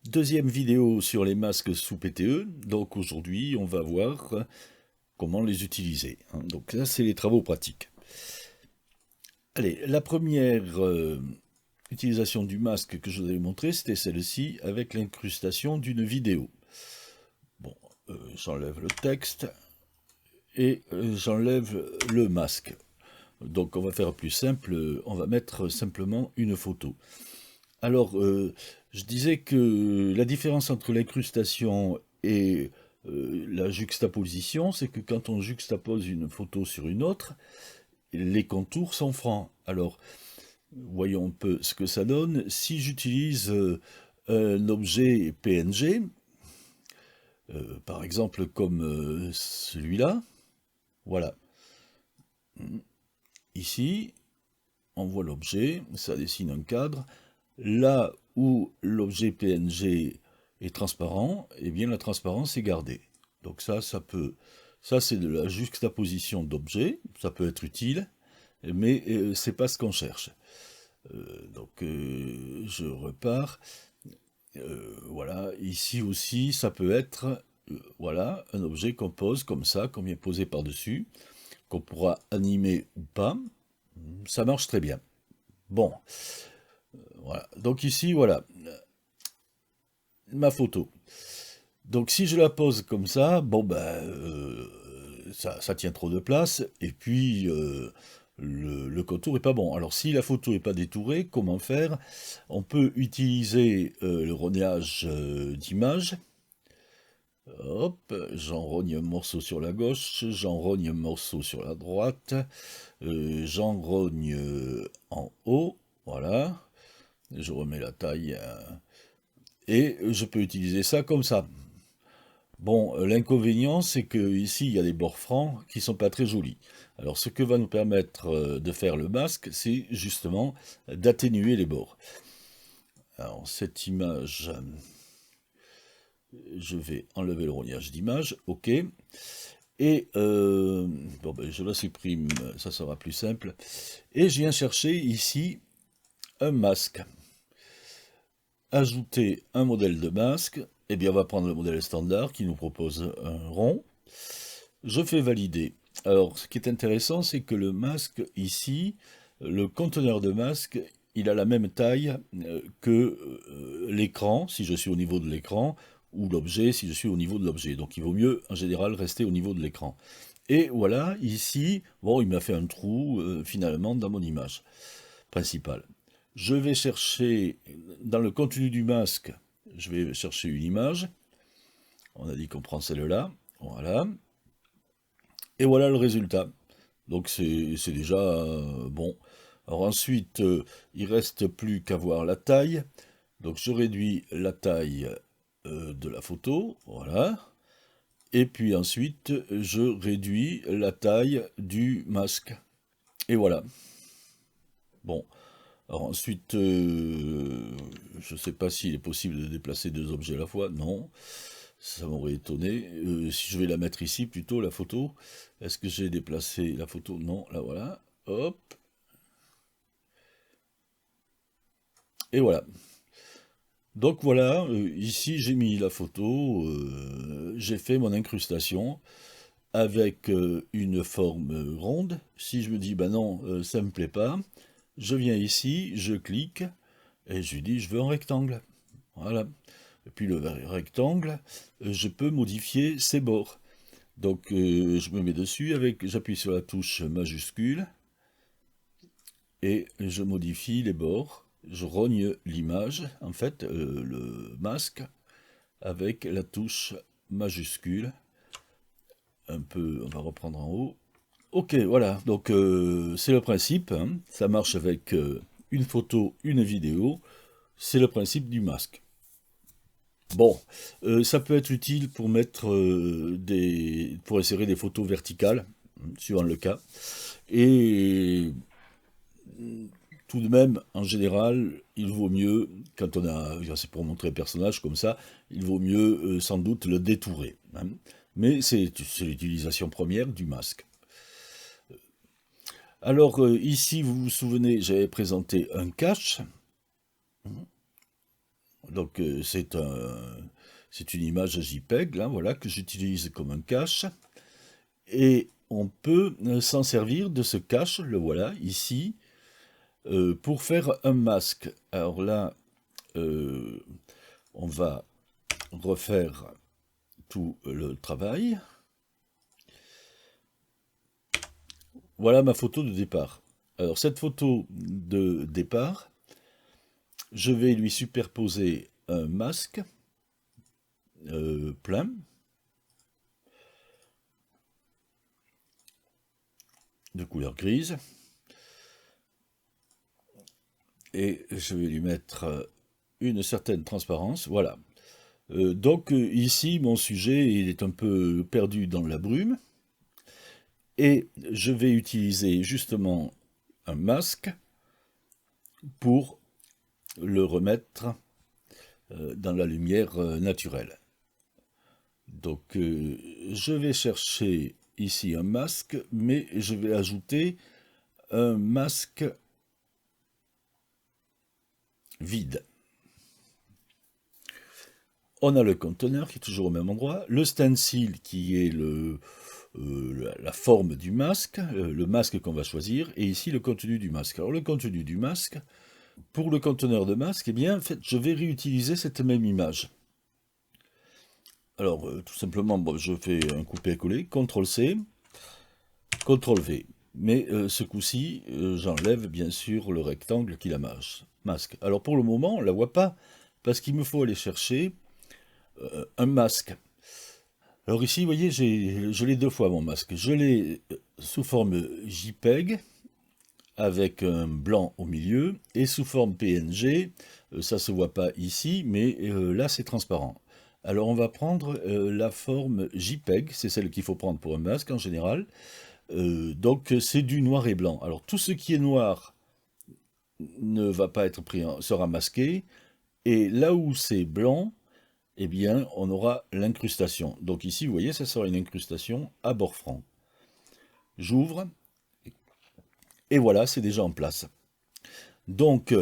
Deuxième vidéo sur les masques sous PTE. Donc aujourd'hui, on va voir comment les utiliser, hein. Donc là, c'est les travaux pratiques. Allez, la première utilisation du masque que je vous avais montré, c'était celle-ci avec l'incrustation d'une vidéo. Bon, j'enlève le texte et j'enlève le masque. Donc on va faire plus simple, on va mettre simplement une photo. Alors, je disais que la différence entre l'incrustation et la juxtaposition, c'est que quand on juxtapose une photo sur une autre, les contours sont francs. Alors, voyons un peu ce que ça donne. Si j'utilise un objet PNG, par exemple comme celui-là, voilà. Ici, on voit l'objet, ça dessine un cadre. Là où l'objet PNG est transparent, eh bien la transparence est gardée. Donc ça c'est de la juxtaposition d'objets, ça peut être utile, mais c'est pas ce qu'on cherche. Je repars. Voilà, ici aussi, ça peut être voilà, un objet qu'on pose comme ça, qu'on vient poser par-dessus, qu'on pourra animer ou pas. Ça marche très bien. Bon, voilà. Donc ici, voilà, ma photo. Donc si je la pose comme ça, bon ben ça tient trop de place et puis le contour est pas bon. Alors si la photo est pas détourée, comment faire? On peut utiliser le rognage d'image. Hop, j'en rogne un morceau sur la gauche, j'en rogne un morceau sur la droite, j'en rogne en haut, voilà. Je remets la taille et je peux utiliser ça comme ça. Bon, l'inconvénient, c'est que ici il y a des bords francs qui sont pas très jolis. Alors, ce que va nous permettre de faire le masque, c'est justement d'atténuer les bords. Alors, cette image, je vais enlever le rognage d'image, ok. Et bon, ben, je la supprime, ça sera plus simple. Et je viens chercher ici un masque. Ajouter un modèle de masque. Eh bien, on va prendre le modèle standard qui nous propose un rond. Je fais valider. Alors, ce qui est intéressant, c'est que le masque, ici, le conteneur de masque, il a la même taille que l'écran, si je suis au niveau de l'écran, ou l'objet, si je suis au niveau de l'objet. Donc, il vaut mieux, en général, rester au niveau de l'écran. Et voilà, ici, bon, il m'a fait un trou, finalement, dans mon image principale. Je vais chercher, dans le contenu du masque, je vais chercher une image. On a dit qu'on prend celle-là. Voilà. Et voilà le résultat. Donc c'est déjà bon. Alors ensuite, il reste plus qu'à voir la taille. Donc je réduis la taille de la photo, voilà. Et puis ensuite, je réduis la taille du masque. Et voilà. Bon. Alors ensuite, je ne sais pas s'il est possible de déplacer deux objets à la fois. Non. Ça m'aurait étonné. Si je vais la mettre ici, plutôt, la photo. Est-ce que j'ai déplacé la photo? Non, là voilà. Hop. Et voilà. Donc voilà, ici j'ai mis la photo, j'ai fait mon incrustation avec une forme ronde. Si je me dis, bah non, ça me plaît pas, je viens ici, je clique, et je lui dis, je veux un rectangle. Voilà. Et puis le rectangle, je peux modifier ses bords. Donc je me mets dessus, j'appuie sur la touche majuscule, et je modifie les bords. Je rogne l'image, en fait, le masque, avec la touche majuscule. Un peu, on va reprendre en haut. Ok, voilà, donc c'est le principe, hein. Ça marche avec une photo, une vidéo, c'est le principe du masque. Bon, ça peut être utile pour mettre pour insérer des photos verticales, suivant le cas. Et tout de même, en général, il vaut mieux, quand on a, c'est pour montrer un personnage comme ça, il vaut mieux sans doute le détourer, hein. Mais c'est l'utilisation première du masque. Alors ici, vous vous souvenez, j'avais présenté un cache. Donc c'est une image JPEG, là, voilà, que j'utilise comme un cache. Et on peut s'en servir de ce cache, le voilà, ici, pour faire un masque. Alors là, on va refaire tout le travail. Voilà ma photo de départ. Alors cette photo de départ, je vais lui superposer un masque plein. De couleur grise. Et je vais lui mettre une certaine transparence. Voilà. Donc ici, mon sujet il est un peu perdu dans la brume. Et je vais utiliser justement un masque pour le remettre dans la lumière naturelle. Donc je vais chercher ici un masque, mais je vais ajouter un masque vide. On a le conteneur qui est toujours au même endroit, le stencil qui est la forme du masque, le masque qu'on va choisir, et ici le contenu du masque. Alors le contenu du masque, pour le conteneur de masque, eh bien, en fait, je vais réutiliser cette même image. Alors tout simplement, bon, je fais un coupé-coller, CTRL-C, CTRL-V. Mais ce coup-ci, j'enlève bien sûr le rectangle qui la masque. Alors pour le moment, on ne la voit pas, parce qu'il me faut aller chercher un masque. Alors ici, vous voyez, je l'ai deux fois mon masque. Je l'ai sous forme JPEG, avec un blanc au milieu, et sous forme PNG, ça se voit pas ici, mais là c'est transparent. Alors on va prendre la forme JPEG, c'est celle qu'il faut prendre pour un masque en général. Donc c'est du noir et blanc. Alors tout ce qui est noir ne va pas être pris, sera masqué, et là où c'est blanc, eh bien, on aura l'incrustation. Donc ici, vous voyez, ça sera une incrustation à bord franc. J'ouvre, et voilà, c'est déjà en place. Donc,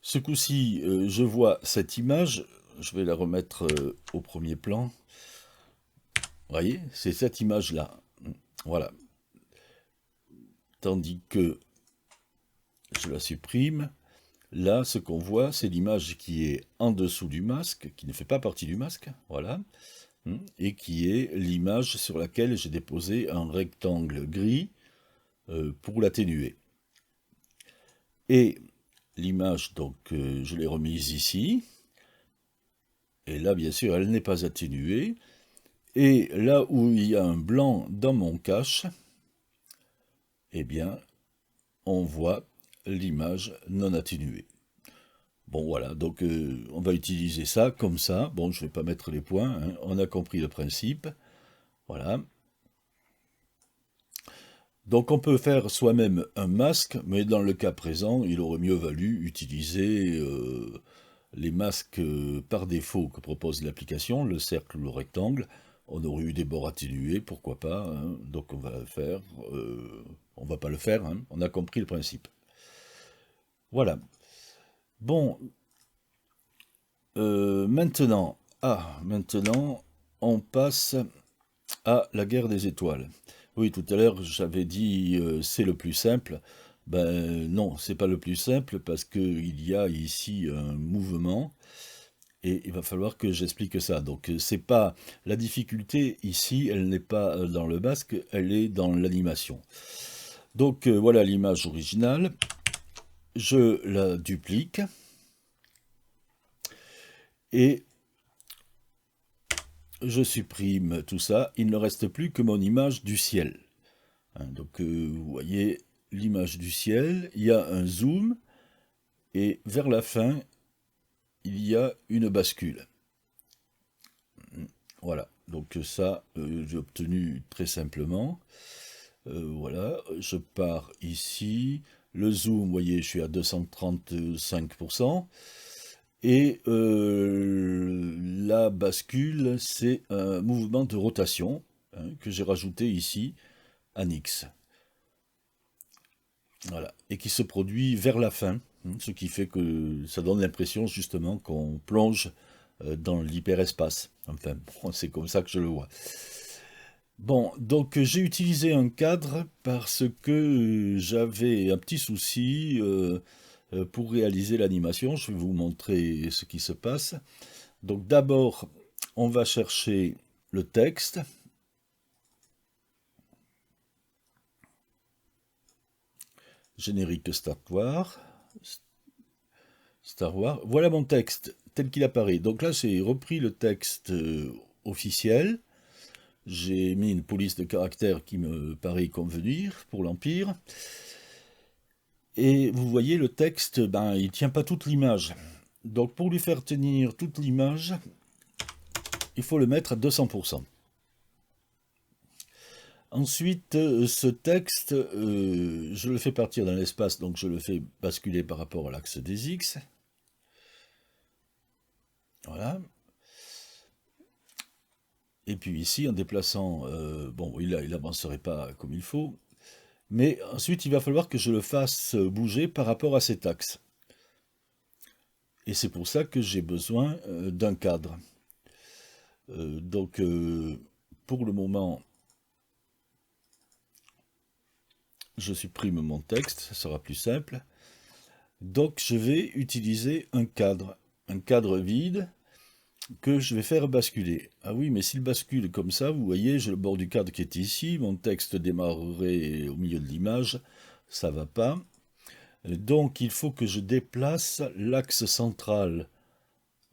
ce coup-ci, je vois cette image, je vais la remettre au premier plan. Vous voyez, c'est cette image-là. Voilà. Tandis que je la supprime. Là, ce qu'on voit, c'est l'image qui est en dessous du masque, qui ne fait pas partie du masque. Voilà. Et qui est l'image sur laquelle j'ai déposé un rectangle gris pour l'atténuer. Et l'image, donc, je l'ai remise ici. Et là, bien sûr, elle n'est pas atténuée. Et là où il y a un blanc dans mon cache, eh bien, on voit l'image non atténuée. Bon, voilà, donc on va utiliser ça comme ça. Bon, je ne vais pas mettre les points, hein. On a compris le principe. Voilà. Donc on peut faire soi-même un masque, mais dans le cas présent, il aurait mieux valu utiliser les masques par défaut que propose l'application, le cercle ou le rectangle. On aurait eu des bords atténués, pourquoi pas, hein. Donc on va le faire, on va pas le faire, hein. On a compris le principe. Voilà. Bon, maintenant, on passe à la guerre des étoiles. Oui, tout à l'heure, j'avais dit c'est le plus simple. Ben non, c'est pas le plus simple parce qu'il y a ici un mouvement et il va falloir que j'explique ça. Donc c'est pas la difficulté ici, elle n'est pas dans le masque, elle est dans l'animation. Donc voilà l'image originale. Je la duplique et je supprime tout ça. Il ne reste plus que mon image du ciel. Hein, donc vous voyez l'image du ciel, il y a un zoom et vers la fin il y a une bascule. Voilà, donc ça j'ai obtenu très simplement. Voilà, je pars ici, le zoom, vous voyez, je suis à 235%, et la bascule, c'est un mouvement de rotation hein, que j'ai rajouté ici, en X. Voilà, et qui se produit vers la fin. Ce qui fait que ça donne l'impression justement qu'on plonge dans l'hyperespace. Enfin, bon, c'est comme ça que je le vois. Bon, donc j'ai utilisé un cadre parce que j'avais un petit souci pour réaliser l'animation. Je vais vous montrer ce qui se passe. Donc d'abord, on va chercher le texte. Générique Star Wars. Star Wars. Voilà mon texte tel qu'il apparaît. Donc là, j'ai repris le texte officiel. J'ai mis une police de caractères qui me paraît convenir pour l'Empire. Et vous voyez, le texte, ben, il ne tient pas toute l'image. Donc pour lui faire tenir toute l'image, il faut le mettre à 200%. Ensuite, ce texte, je le fais partir dans l'espace, donc je le fais basculer par rapport à l'axe des X. Voilà. Et puis ici, en déplaçant, bon, il n'avancerait pas comme il faut, mais ensuite, il va falloir que je le fasse bouger par rapport à cet axe. Et c'est pour ça que j'ai besoin d'un cadre. Donc, pour le moment, je supprime mon texte, ça sera plus simple. Donc, je vais utiliser un cadre vide, que je vais faire basculer. Ah oui, mais s'il bascule comme ça, vous voyez, j'ai le bord du cadre qui est ici, mon texte démarrerait au milieu de l'image, ça va pas. Donc il faut que je déplace l'axe central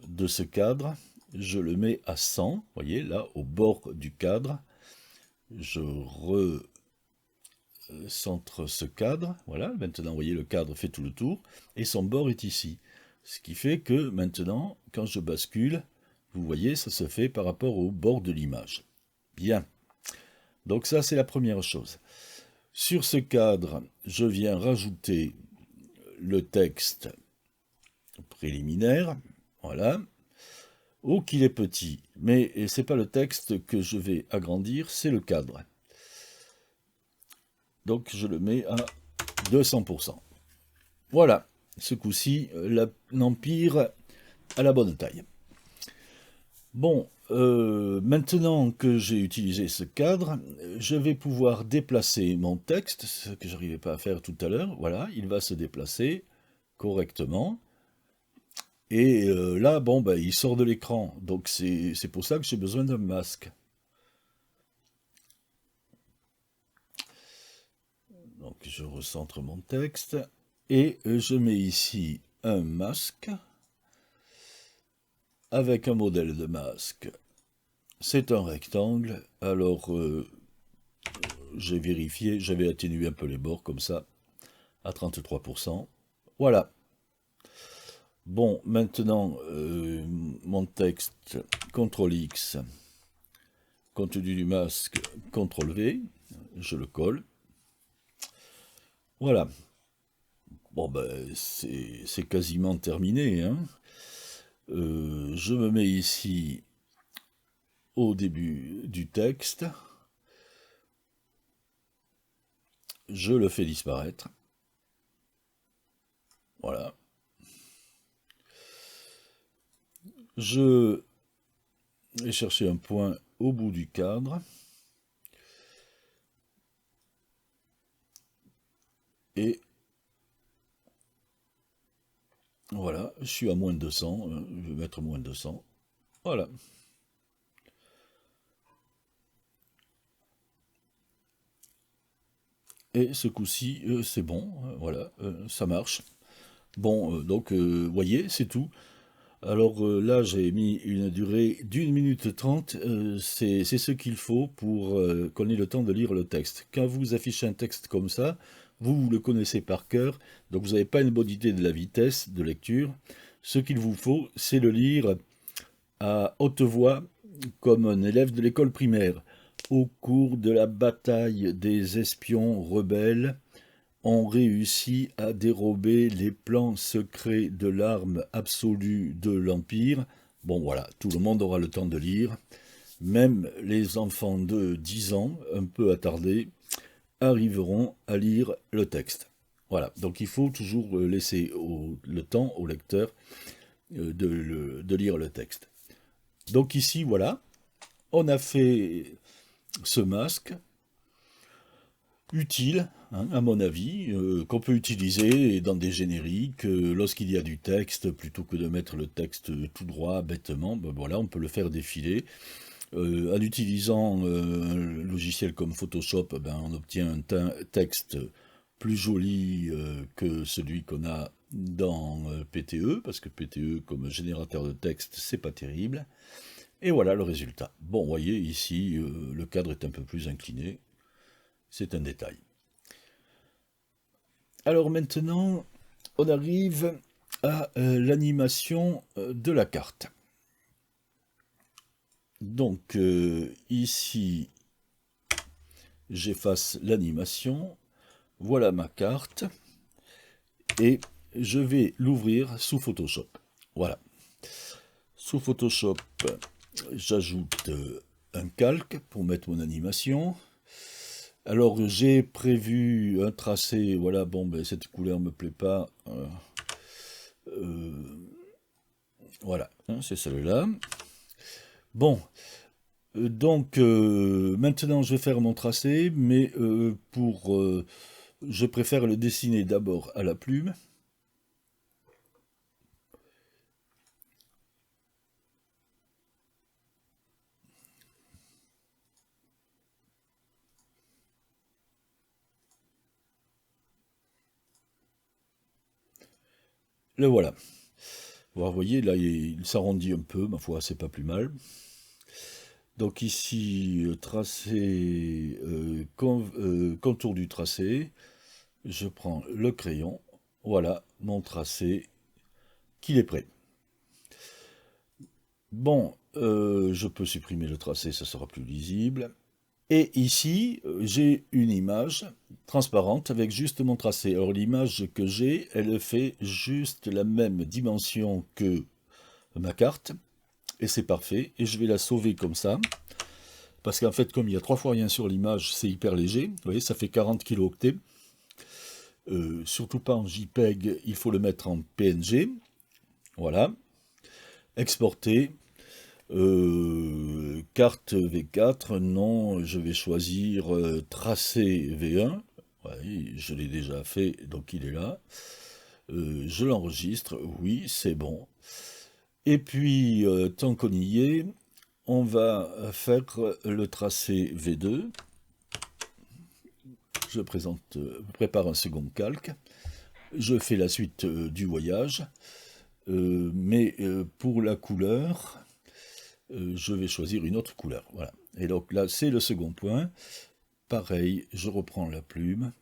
de ce cadre, je le mets à 100, vous voyez, là, au bord du cadre, je recentre ce cadre, voilà, maintenant vous voyez, le cadre fait tout le tour, et son bord est ici. Ce qui fait que maintenant, quand je bascule, vous voyez, ça se fait par rapport au bord de l'image. Bien. Donc ça, c'est la première chose. Sur ce cadre, je viens rajouter le texte préliminaire. Voilà. Oh, qu'il est petit. Mais ce n'est pas le texte que je vais agrandir, c'est le cadre. Donc je le mets à 200%. Voilà. Ce coup-ci, l'Empire à la bonne taille. Bon, maintenant que j'ai utilisé ce cadre, je vais pouvoir déplacer mon texte, ce que je n'arrivais pas à faire tout à l'heure. Voilà, il va se déplacer correctement. Et là, bon, ben, il sort de l'écran. Donc c'est pour ça que j'ai besoin d'un masque. Donc je recentre mon texte. Et je mets ici un masque avec un modèle de masque. C'est un rectangle, alors j'ai vérifié, j'avais atténué un peu les bords comme ça, à 33%. Voilà. Bon, maintenant, mon texte, CTRL-X, contenu du masque, CTRL-V, je le colle. Voilà. Bon, ben, c'est quasiment terminé, hein. Je me mets ici au début du texte. Je le fais disparaître. Voilà. Je vais chercher un point au bout du cadre. Et voilà, je suis à moins de 200. Je vais mettre moins de 200. Voilà. Et ce coup-ci, c'est bon. Voilà, ça marche. Bon, donc, voyez, c'est tout. Alors là, j'ai mis une durée d'1 minute 30. C'est ce qu'il faut pour qu'on ait le temps de lire le texte. Quand vous affichez un texte comme ça, vous le connaissez par cœur, donc vous n'avez pas une bonne idée de la vitesse de lecture. Ce qu'il vous faut, c'est le lire à haute voix, comme un élève de l'école primaire. Au cours de la bataille des espions rebelles, ont réussi à dérober les plans secrets de l'arme absolue de l'Empire. Bon voilà, tout le monde aura le temps de lire. Même les enfants de 10 ans, un peu attardés, arriveront à lire le texte. Voilà, donc il faut toujours laisser le temps au lecteur de lire le texte. Donc ici, voilà, on a fait ce masque utile, hein, à mon avis, qu'on peut utiliser dans des génériques lorsqu'il y a du texte, plutôt que de mettre le texte tout droit, bêtement. Ben voilà, on peut le faire défiler. En utilisant un logiciel comme Photoshop, ben, on obtient un texte plus joli que celui qu'on a dans PTE, parce que PTE comme générateur de texte, c'est pas terrible. Et voilà le résultat. Bon, vous voyez, ici, le cadre est un peu plus incliné. C'est un détail. Alors maintenant, on arrive à l'animation de la carte. Donc ici, j'efface l'animation. Voilà ma carte. Et je vais l'ouvrir sous Photoshop. Voilà. Sous Photoshop, j'ajoute un calque pour mettre mon animation. Alors j'ai prévu un tracé, voilà, bon ben cette couleur me plaît pas. Voilà, hein, c'est celle-là. Bon, donc maintenant je vais faire mon tracé, mais je préfère le dessiner d'abord à la plume. Le voilà. Vous voyez, là, il s'arrondit un peu, ma foi, c'est pas plus mal. Donc ici, tracé, contour du tracé, je prends le crayon, voilà mon tracé, qu'il est prêt. Bon, je peux supprimer le tracé, ça sera plus lisible. Et ici, j'ai une image transparente avec juste mon tracé. Alors l'image que j'ai, elle fait juste la même dimension que ma carte. Et c'est parfait. Et je vais la sauver comme ça. Parce qu'en fait, comme il y a 3 fois rien sur l'image, c'est hyper léger. Vous voyez, ça fait 40 kilooctets. Surtout pas en JPEG, il faut le mettre en PNG. Voilà. Exporter. Carte V4, non, je vais choisir tracé V1. Ouais, je l'ai déjà fait, donc il est là. Je l'enregistre, oui, c'est bon. Et puis, tant qu'on y est, on va faire le tracé V2. Je prépare un second calque. Je fais la suite du voyage. Mais pour la couleur, je vais choisir une autre couleur. Voilà. Et donc là, c'est le second point. Pareil, je reprends la plume.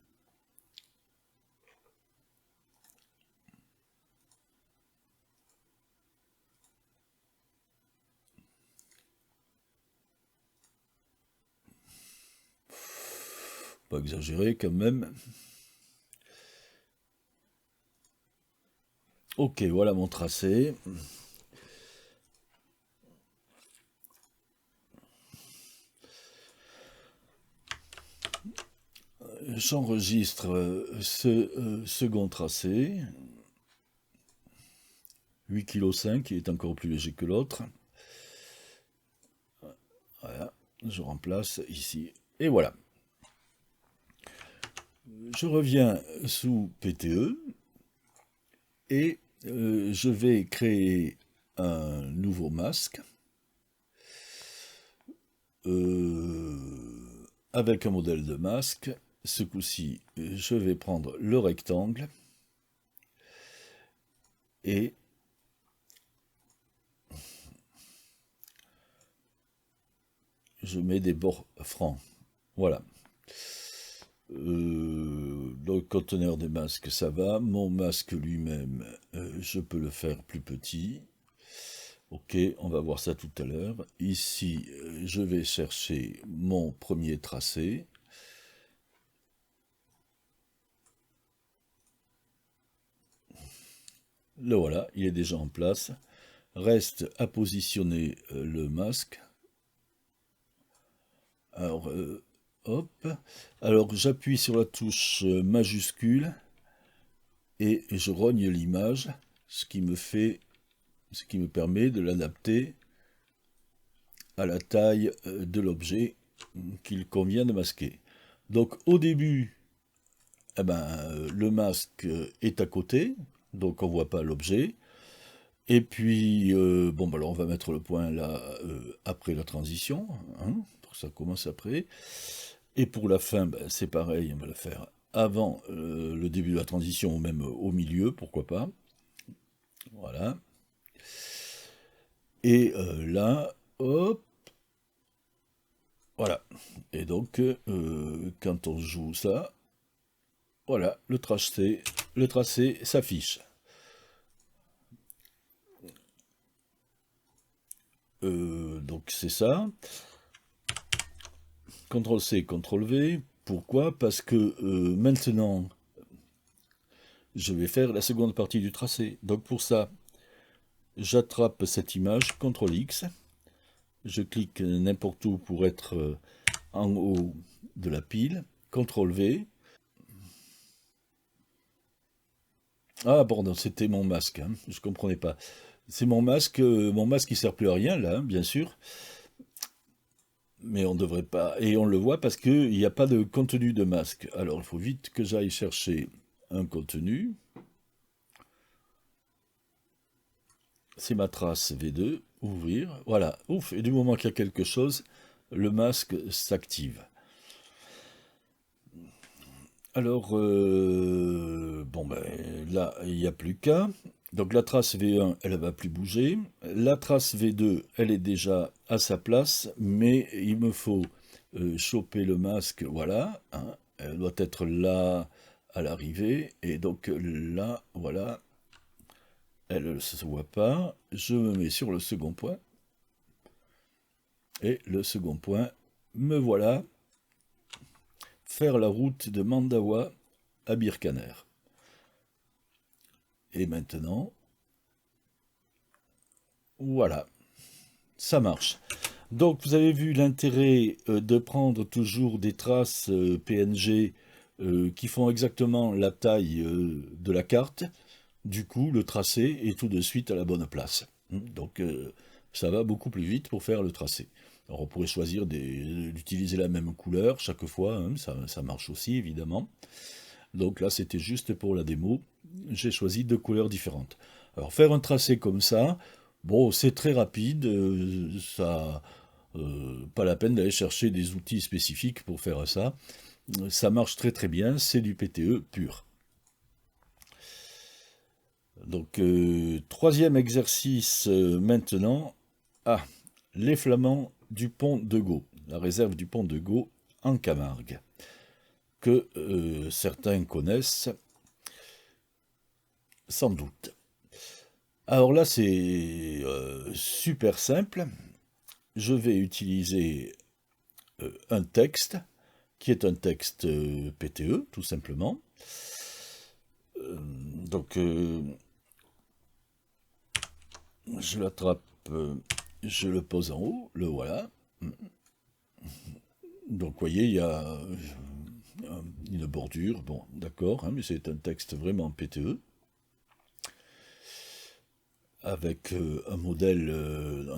Pas exagérer quand même. Ok, voilà mon tracé. J'enregistre ce second tracé. 8,5 kg, qui est encore plus léger que l'autre. Voilà, je remplace ici. Et voilà. Je reviens sous PTE et je vais créer un nouveau masque avec un modèle de masque. Ce coup-ci, je vais prendre le rectangle et je mets des bords francs. Voilà. Le conteneur des masques, ça va. Mon masque lui-même, je peux le faire plus petit. Ok, on va voir ça tout à l'heure. Ici, je vais chercher mon premier tracé. Le voilà, il est déjà en place. Reste à positionner le masque. Alors, hop. Alors, j'appuie sur la touche majuscule et je rogne l'image, ce qui me permet de l'adapter à la taille de l'objet qu'il convient de masquer. Donc au début, eh ben, le masque est à côté, donc on ne voit pas l'objet. Et puis, bon, bah alors on va mettre le point là après la transition, hein, pour que ça commence après. Et pour la fin, ben, c'est pareil, on va le faire avant le début de la transition, ou même au milieu, pourquoi pas. Voilà. Et là, hop, voilà. Et donc, quand on joue ça, voilà, le tracé s'affiche. Donc c'est ça. CTRL-C, CTRL-V. Pourquoi? Parce que maintenant, je vais faire la seconde partie du tracé. Donc pour ça, j'attrape cette image, CTRL-X. Je clique n'importe où pour être en haut de la pile. CTRL-V. Ah pardon, c'était mon masque, hein, je ne comprenais pas. C'est mon masque qui sert plus à rien là, hein, bien sûr. Mais on devrait pas. Et on le voit parce qu'il n'y a pas de contenu de masque. Alors il faut vite que j'aille chercher un contenu. C'est ma trace V2. Ouvrir. Voilà. Ouf. Et du moment qu'il y a quelque chose, le masque s'active. Alors, bon ben là, il n'y a plus qu'à. Donc la trace V1, elle ne va plus bouger. La trace V2, elle est déjà à sa place, mais il me faut choper le masque, voilà, hein. Elle doit être là à l'arrivée, et donc là, voilà, elle ne se voit pas. Je me mets sur le second point, et le second point, me voilà, faire la route de Mandawa à Birkaner. Et maintenant, voilà, ça marche. Donc vous avez vu l'intérêt de prendre toujours des traces PNG qui font exactement la taille de la carte. Du coup, le tracé est tout de suite à la bonne place. Donc ça va beaucoup plus vite pour faire le tracé. Alors on pourrait choisir d'utiliser la même couleur chaque fois, hein, ça marche aussi évidemment. Donc là c'était juste pour la démo, j'ai choisi deux couleurs différentes. Alors faire un tracé comme ça, bon c'est très rapide, pas la peine d'aller chercher des outils spécifiques pour faire ça. Ça marche très très bien, c'est du PTE pur. Donc, troisième exercice maintenant. Ah, les Flamands du pont de Gau, la réserve du pont de Gau en Camargue, que certains connaissent sans doute. Alors là, c'est super simple. Je vais utiliser un texte, qui est un texte PTE, tout simplement. Donc, je l'attrape, je le pose en haut, le voilà. Donc, vous voyez, il y a une bordure, bon, d'accord, hein, mais c'est un texte vraiment PTE, avec un modèle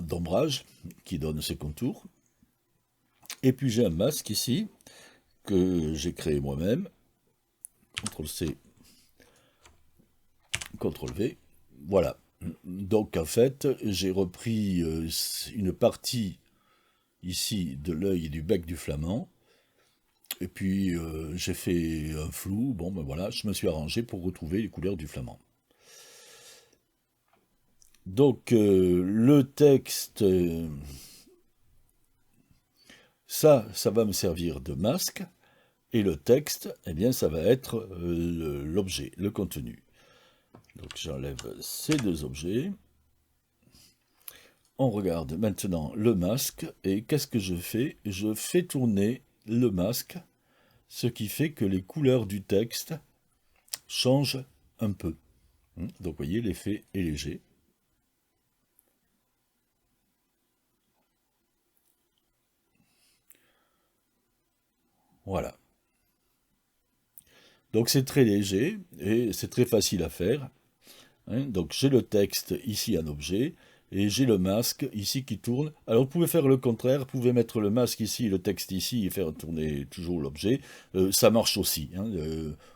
d'ombrage qui donne ses contours. Et puis j'ai un masque ici, que j'ai créé moi-même. CTRL-C, CTRL-V, voilà. Donc en fait, j'ai repris une partie ici de l'œil et du bec du flamand, et puis j'ai fait un flou, bon ben voilà, je me suis arrangé pour retrouver les couleurs du flamand. Donc le texte, ça va me servir de masque, et le texte, eh bien ça va être l'objet, le contenu. Donc j'enlève ces deux objets. On regarde maintenant le masque, et qu'est-ce que je fais? Je fais tourner le masque, ce qui fait que les couleurs du texte changent un peu. Donc vous voyez, l'effet est léger. Voilà. Donc c'est très léger et c'est très facile à faire. Hein. Donc j'ai le texte ici en objet et j'ai le masque ici qui tourne. Alors vous pouvez faire le contraire, vous pouvez mettre le masque ici, le texte ici et faire tourner toujours l'objet. Ça marche aussi, hein,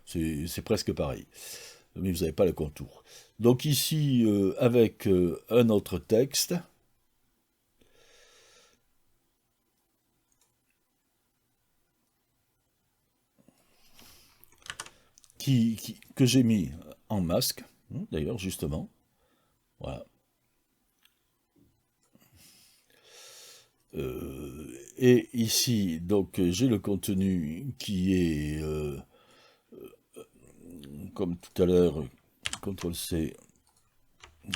c'est presque pareil, mais vous n'avez pas le contour. Donc ici, avec un autre texte, que j'ai mis en masque, d'ailleurs justement, voilà. Et ici, donc, j'ai le contenu qui est, comme tout à l'heure, CTRL-C,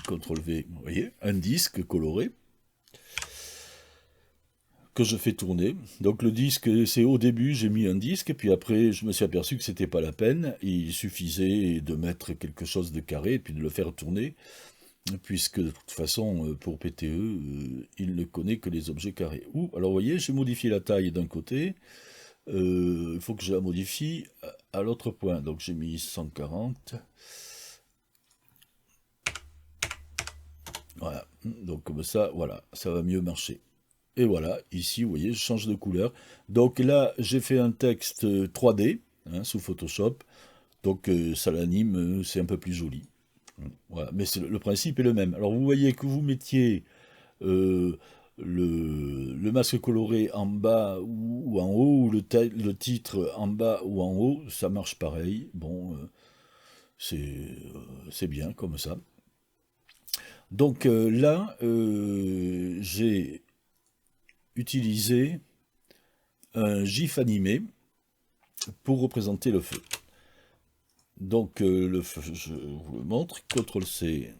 CTRL-V, vous voyez, un disque coloré que je fais tourner. Donc le disque, c'est au début, j'ai mis un disque, et puis après, je me suis aperçu que c'était pas la peine. Il suffisait de mettre quelque chose de carré, et puis de le faire tourner, puisque de toute façon, pour PTE, il ne connaît que les objets carrés. Ouh, alors vous voyez, j'ai modifié la taille d'un côté, il faut que je la modifie à l'autre point. Donc j'ai mis 140. Voilà, donc comme ça, voilà, ça va mieux marcher. Et voilà, ici, vous voyez, je change de couleur. Donc là, j'ai fait un texte 3D, hein, sous Photoshop. Donc ça l'anime, c'est un peu plus joli. Voilà, mais le principe est le même. Alors vous voyez que vous mettiez euh, le masque coloré en bas ou en haut, ou le titre en bas ou en haut, ça marche pareil. Bon, c'est bien comme ça. Donc là, j'ai utilisé un GIF animé pour représenter le feu. Donc le feu, je vous le montre, CTRL-C,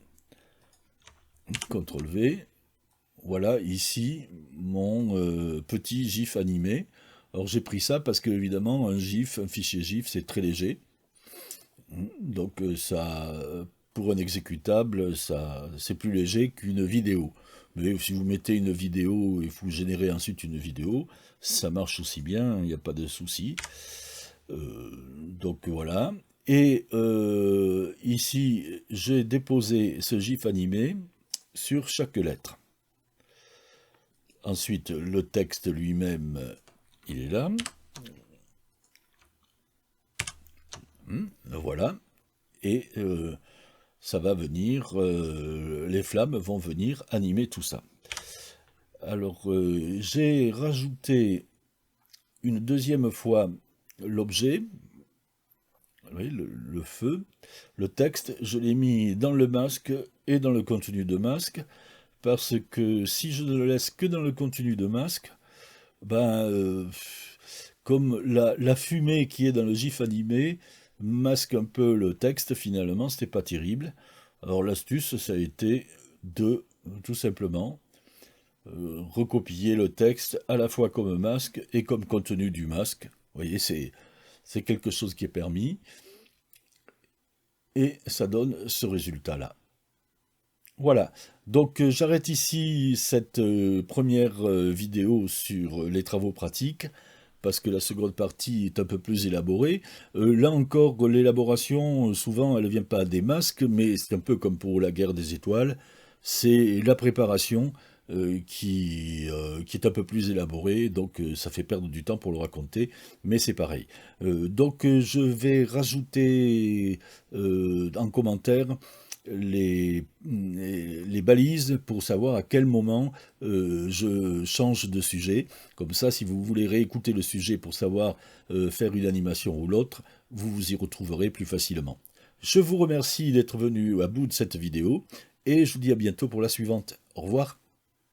CTRL-V. Voilà ici mon petit GIF animé. Alors j'ai pris ça parce que évidemment un GIF, un fichier GIF, c'est très léger. Donc ça, pour un exécutable, ça, c'est plus léger qu'une vidéo. Mais si vous mettez une vidéo et vous générez ensuite une vidéo, ça marche aussi bien, il n'y a pas de souci. Donc voilà. Et ici, j'ai déposé ce GIF animé sur chaque lettre. Ensuite, le texte lui-même, il est là. Voilà. Et ça va venir, les flammes vont venir animer tout ça. Alors, j'ai rajouté une deuxième fois l'objet, oui, le feu, le texte, je l'ai mis dans le masque et dans le contenu de masque, parce que si je ne le laisse que dans le contenu de masque, ben, comme la fumée qui est dans le GIF animé masque un peu le texte, finalement, c'était pas terrible. Alors l'astuce, ça a été de, tout simplement, recopier le texte à la fois comme masque et comme contenu du masque. Vous voyez, c'est quelque chose qui est permis, et ça donne ce résultat-là. Voilà, donc j'arrête ici cette première vidéo sur les travaux pratiques, parce que la seconde partie est un peu plus élaborée. Là encore, l'élaboration, souvent, elle ne vient pas des masques, mais c'est un peu comme pour la guerre des étoiles, c'est la préparation qui est un peu plus élaborée, donc ça fait perdre du temps pour le raconter, mais c'est pareil. Donc je vais rajouter en commentaire les balises pour savoir à quel moment je change de sujet. Comme ça, si vous voulez réécouter le sujet pour savoir faire une animation ou l'autre, vous vous y retrouverez plus facilement. Je vous remercie d'être venu à bout de cette vidéo et je vous dis à bientôt pour la suivante. Au revoir.